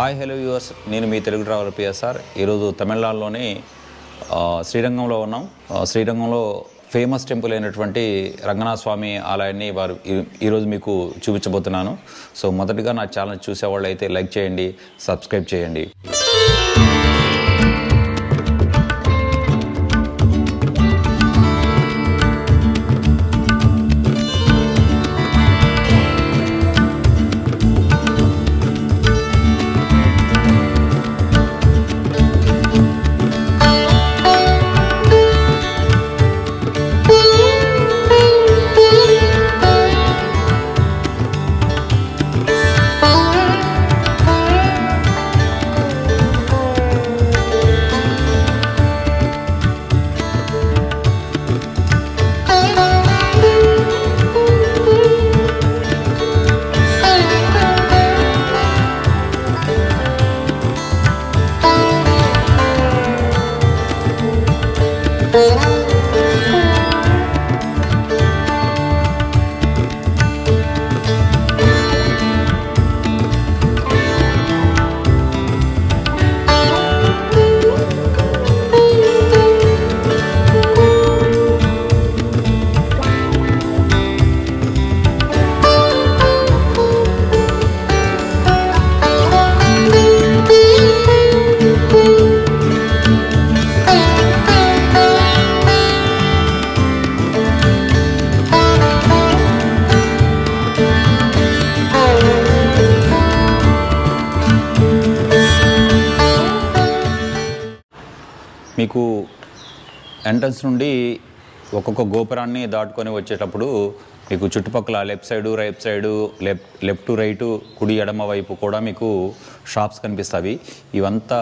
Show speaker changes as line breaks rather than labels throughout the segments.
Hi hello viewers, నేను మీ Telugu traveller PSR. ఈరోజు తమిళనాడులోని శ్రీరంగంలో ఉన్నాం. శ్రీరంగంలో ఫేమస్ టెంపుల్ అయినటువంటి రంగనాథ స్వామి ఆలయాన్ని ఈరోజు మీకు చూపించబోతున్నాను. సో మొదటిగా నా ఛానల్ చూసేవాళ్ళు అయితే లైక్ చేయండి, సబ్స్క్రైబ్ చేయండి. మీకు ఎంట్రన్స్ నుండి ఒక్కొక్క గోపురాన్ని దాటుకొని వచ్చేటప్పుడు మీకు చుట్టుపక్కల left side, right side, left to right, కుడి ఎడమ వైపు కూడా మీకు షాప్స్ కనిపిస్తాయి. ఇవంతా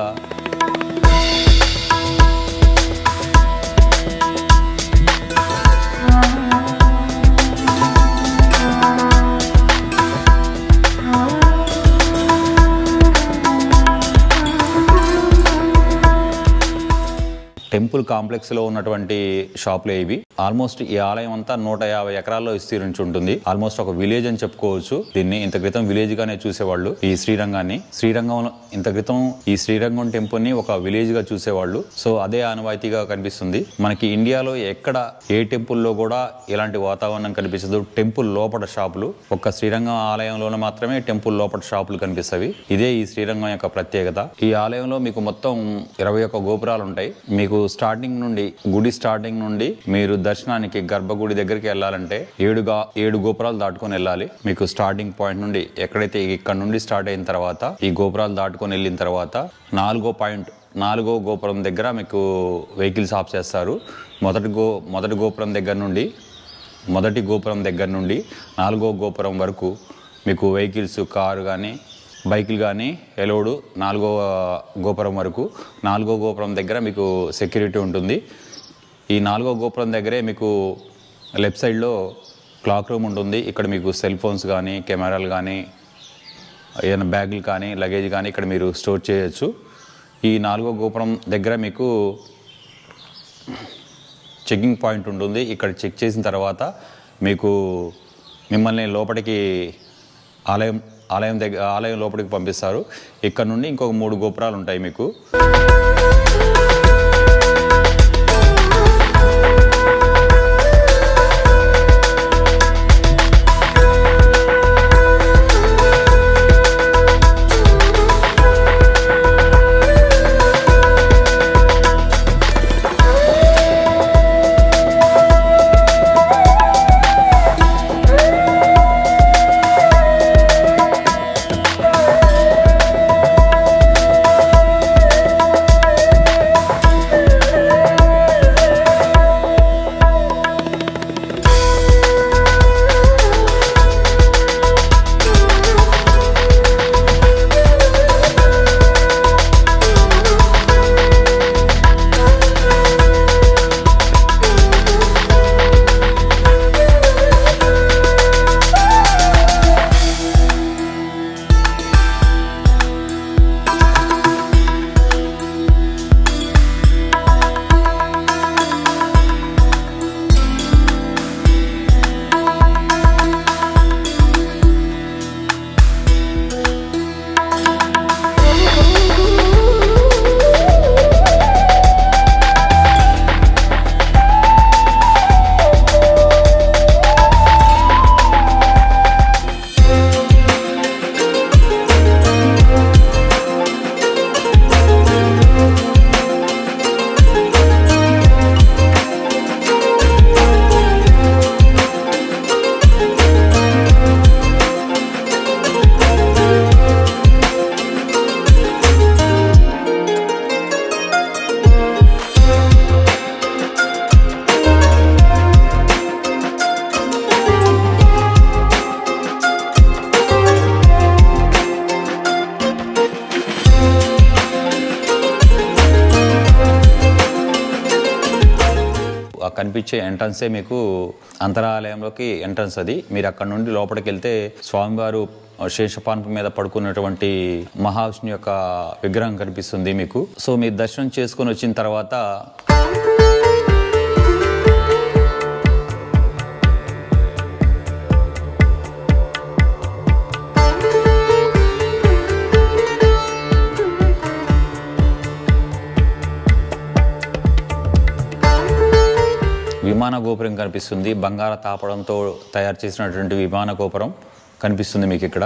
టెంపుల్ కాంప్లెక్స్లో ఉన్నటువంటి షాపులే ఇవి. ఆల్మోస్ట్ ఈ ఆలయం అంతా 150 ఎకరాల్లో విస్తరించి ఉంటుంది. ఆల్మోస్ట్ ఒక విలేజ్ అని చెప్పుకోవచ్చు దీన్ని. ఇంత క్రితం విలేజ్ గానే చూసేవాళ్ళు ఈ శ్రీరంగాన్ని. ఇంత క్రితం ఈ శ్రీరంగం టెంపుల్ ని ఒక విలేజ్ గా చూసేవాళ్ళు. సో అదే ఆనవాయితీగా కనిపిస్తుంది. మనకి ఇండియాలో ఎక్కడ ఏ టెంపుల్లో కూడా ఇలాంటి వాతావరణం కనిపించదు. టెంపుల్ లోపల షాపులు ఒక్క శ్రీరంగం ఆలయంలోనే మాత్రమే టెంపుల్ లోపల షాపులు కనిపిస్తాయి. ఇదే ఈ శ్రీరంగం యొక్క ప్రత్యేకత. ఈ ఆలయంలో మీకు మొత్తం 21 గోపురాలు ఉంటాయి. మీకు గుడి స్టార్టింగ్ నుండి మీరు దర్శనానికి గర్భగుడి దగ్గరికి వెళ్ళాలంటే 7 గోపురాలు దాటుకొని వెళ్ళాలి. మీకు స్టార్టింగ్ పాయింట్ నుండి ఎక్కడైతే ఇక్కడ నుండి స్టార్ట్ అయిన తర్వాత ఈ గోపురాలు దాటుకొని వెళ్ళిన తర్వాత 4వ గోపురం దగ్గర మీకు వెహికల్స్ ఆఫ్ చేస్తారు. మొదటి గోపురం దగ్గర నుండి 4వ గోపురం వరకు మీకు వెహికల్స్, కారు కానీ బైకులు కానీ ఎలోడు. 4వ గోపురం వరకు 4వ గోపురం దగ్గర మీకు సెక్యూరిటీ ఉంటుంది. ఈ 4వ గోపురం దగ్గరే మీకు లెఫ్ట్ సైడ్లో క్లాక్ రూమ్ ఉంటుంది. ఇక్కడ మీకు సెల్ ఫోన్స్ కానీ, కెమెరాలు కానీ, ఏదైనా బ్యాగులు కానీ, లగేజ్ కానీ ఇక్కడ మీరు స్టోర్ చేయొచ్చు. ఈ 4వ గోపురం దగ్గర మీకు చెకింగ్ పాయింట్ ఉంటుంది. ఇక్కడ చెక్ చేసిన తర్వాత మీకు మిమ్మల్ని లోపలికి ఆలయం లోపలికి పంపిస్తారు. ఇక్కడ నుండి ఇంకొక 3 గోపురాలు ఉంటాయి మీకు. కనిపించే ఎంట్రన్సే మీకు అంతరాలయంలోకి ఎంట్రన్స్. అది మీరు అక్కడ నుండి లోపలికి వెళ్తే స్వామివారు శేషపాన్పు మీద పడుకున్నటువంటి మహావిష్ణు యొక్క విగ్రహం కనిపిస్తుంది మీకు. సో మీరు దర్శనం చేసుకొని వచ్చిన తర్వాత విమాన గోపురం కనిపిస్తుంది. బంగార తాపడంతో తయారు చేసినటువంటి విమాన గోపురం కనిపిస్తుంది మీకు ఇక్కడ.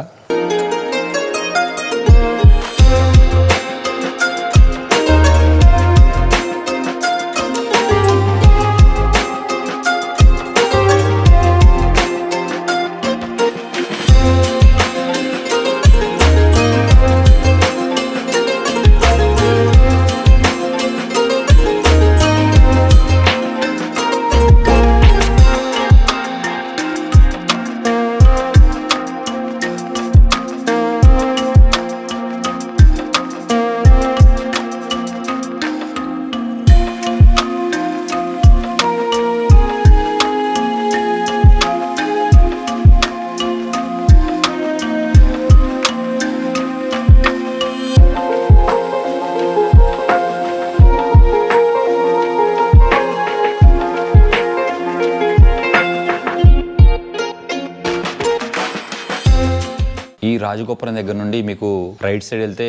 ఈ రాజగోపురం దగ్గర నుండి మీకు రైట్ సైడ్ వెళ్తే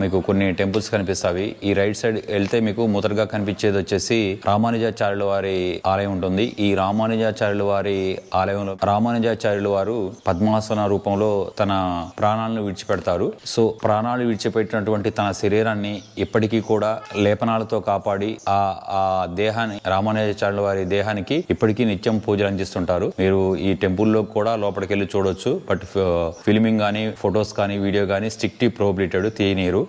మీకు కొన్ని టెంపుల్స్ కనిపిస్తాయి. ఈ రైట్ సైడ్ వెళ్తే మీకు మొదటగా కనిపించేది వచ్చేసి రామానుజాచార్యుల వారి ఆలయం ఉంటుంది. ఈ రామానుజాచార్యుల వారి ఆలయంలో రామానుజాచార్యుల వారు పద్మాసన రూపంలో తన ప్రాణాలను విడిచిపెడతారు. సో ప్రాణాలు విడిచిపెట్టినటువంటి తన శరీరాన్ని ఇప్పటికీ కూడా లేపనాలతో కాపాడి ఆ దేహాన్ని రామానుజాచార్యుల వారి దేహానికి ఇప్పటికీ నిత్యం పూజలు అందిస్తుంటారు. మీరు ఈ టెంపుల్లో కూడా లోపలికి వెళ్ళి చూడొచ్చు. బట్ ఫిల్మింగ్ కానీ ఫొటోస్ కానీ వీడియో కానీ స్ట్రిక్ట్లీ ప్రోహిబిటెడ్, తీయనీరు.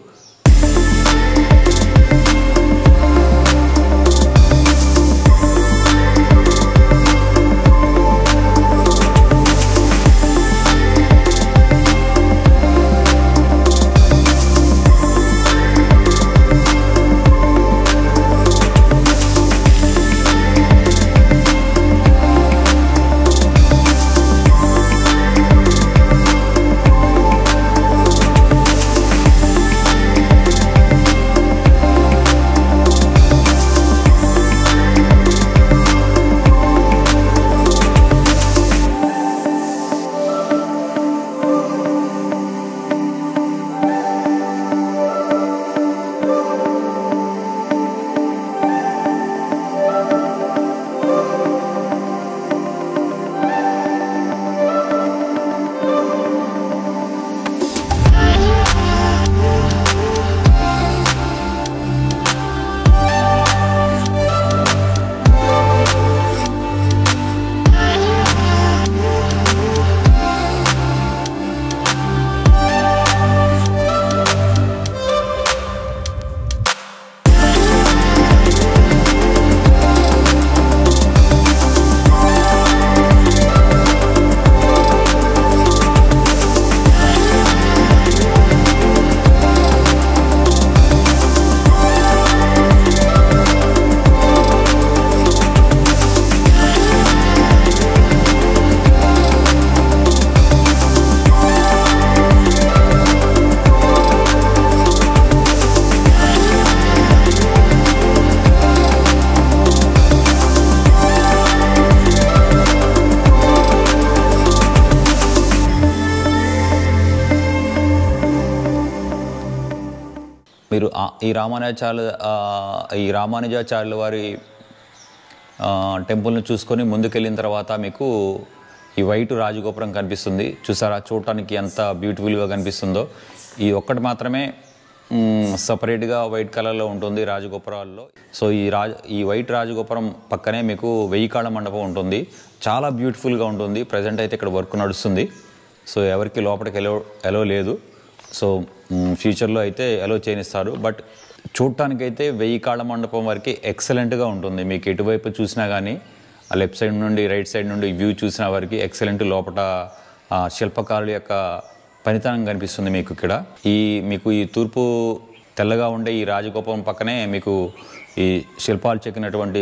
మీరు ఈ రామానుజాచార్యుల వారి టెంపుల్ని చూసుకొని ముందుకెళ్ళిన తర్వాత మీకు ఈ వైట్ రాజగోపురం కనిపిస్తుంది. చూసారా, చూడటానికి ఎంత బ్యూటిఫుల్గా కనిపిస్తుందో. ఈ ఒక్కటి మాత్రమే సపరేట్గా వైట్ కలర్లో ఉంటుంది రాజగోపురాల్లో. సో ఈ వైట్ రాజగోపురం పక్కనే మీకు 1000 కాళ్ళ మండపం ఉంటుంది. చాలా బ్యూటిఫుల్గా ఉంటుంది. ప్రజెంట్ అయితే ఇక్కడ వర్క్ నడుస్తుంది. సో ఎవరికి లోపలికి ఎలో లేదు. సో ఫ్యూచర్లో అయితే ఎలో చేయనిస్తారు. బట్ చూడటానికైతే 1000 కాళ్ళ మండపం వరకు ఎక్సలెంట్గా ఉంటుంది. మీకు ఎటువైపు చూసినా కానీ ఆ లెఫ్ట్ సైడ్ నుండి రైట్ సైడ్ నుండి వ్యూ చూసిన వరకు ఎక్సలెంట్. లోపల శిల్పకారుల యొక్క పనితనం కనిపిస్తుంది మీకు ఇక్కడ. మీకు ఈ తూర్పు తెల్లగా ఉండే ఈ రాజగోపురం పక్కనే మీకు ఈ శిల్పాలు చెక్కినటువంటి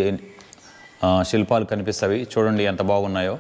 శిల్పాలు కనిపిస్తవి. చూడండి ఎంత బాగున్నాయో.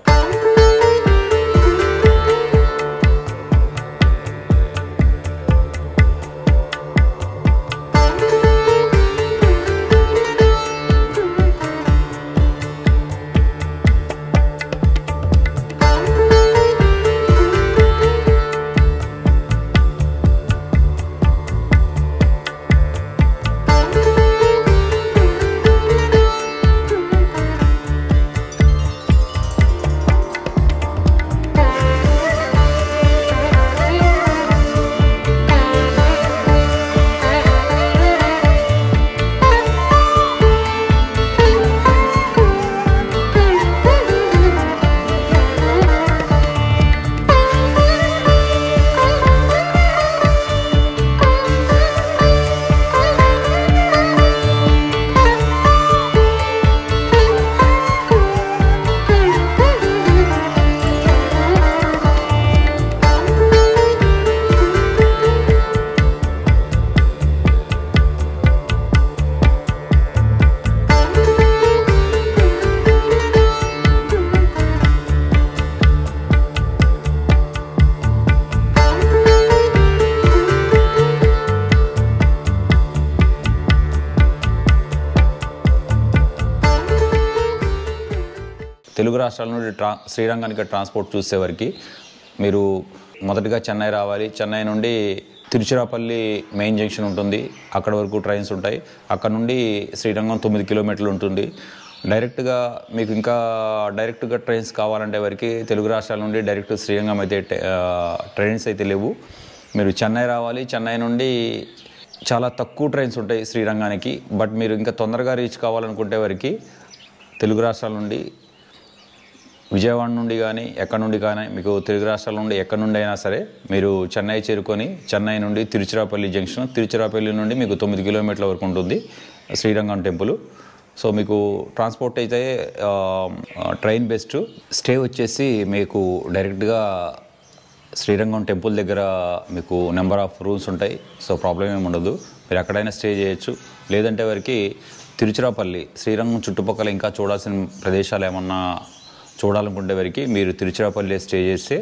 తెలుగు రాష్ట్రాల నుండి శ్రీరంగానికి ట్రాన్స్పోర్ట్ చూసేవరకు మీరు మొదటగా చెన్నై రావాలి. చెన్నై నుండి తిరుచిరాపల్లి మెయిన్ జంక్షన్ ఉంటుంది, అక్కడ వరకు ట్రైన్స్ ఉంటాయి. అక్కడ నుండి శ్రీరంగం 9 కిలోమీటర్లు ఉంటుంది. మీకు ఇంకా డైరెక్ట్గా ట్రైన్స్ కావాలంటే వరకు తెలుగు రాష్ట్రాల నుండి డైరెక్ట్ శ్రీరంగం అయితే ట్రైన్స్ అయితే లేవు. మీరు చెన్నై రావాలి. చెన్నై నుండి చాలా తక్కువ ట్రైన్స్ ఉంటాయి శ్రీరంగానికి. బట్ మీరు ఇంకా తొందరగా రీచ్ కావాలనుకుంటే వరకు తెలుగు రాష్ట్రాల నుండి విజయవాడ నుండి కానీ ఎక్కడి నుండి కానీ మీకు తెలుగు రాష్ట్రాల నుండి ఎక్కడి నుండి అయినా సరే మీరు చెన్నై చేరుకొని చెన్నై నుండి తిరుచిరాపల్లి జంక్షన్, తిరుచిరాపల్లి నుండి మీకు 9 కిలోమీటర్ల వరకు ఉంటుంది శ్రీరంగం టెంపుల్. సో మీకు ట్రాన్స్పోర్ట్ అయితే ట్రైన్ బెస్ట్. స్టే వచ్చేసి మీకు డైరెక్ట్గా శ్రీరంగం టెంపుల్ దగ్గర మీకు నెంబర్ ఆఫ్ రూమ్స్ ఉంటాయి. సో ప్రాబ్లం ఏమి ఉండదు, మీరు ఎక్కడైనా స్టే చేయొచ్చు. లేదంటే వరకు తిరుచిరాపల్లి శ్రీరంగం చుట్టుపక్కల ఇంకా చూడాల్సిన ప్రదేశాలు ఏమన్నా చూడాలనుకుంటే వరకు మీరు తిరుచిరాపల్లి స్టే చేస్తే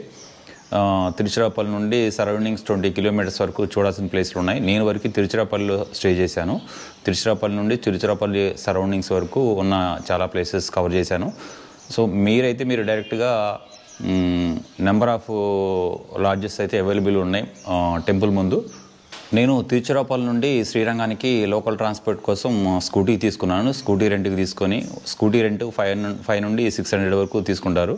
తిరుచిరాపల్లి నుండి సరౌండింగ్స్ 20 కిలోమీటర్స్ వరకు చూడాల్సిన ప్లేస్లు ఉన్నాయి. నేను వరకు తిరుచిరాపల్లిలో స్టే చేశాను. తిరుచిరాపల్లి నుండి తిరుచిరాపల్లి సరౌండింగ్స్ వరకు ఉన్న చాలా ప్లేసెస్ కవర్ చేశాను. సో మీరు డైరెక్ట్గా నెంబర్ ఆఫ్ లాడ్జెస్ అయితే అవైలబుల్ ఉన్నాయి టెంపుల్ ముందు. నేను తిరుచిరాపల్లి నుండి శ్రీరంగానికి లోకల్ ట్రాన్స్పోర్ట్ కోసం స్కూటీ తీసుకున్నాను. స్కూటీ రెంట్కి తీసుకొని స్కూటీ రెంట్ 5 నుండి 600 వరకు తీసుకుంటారు.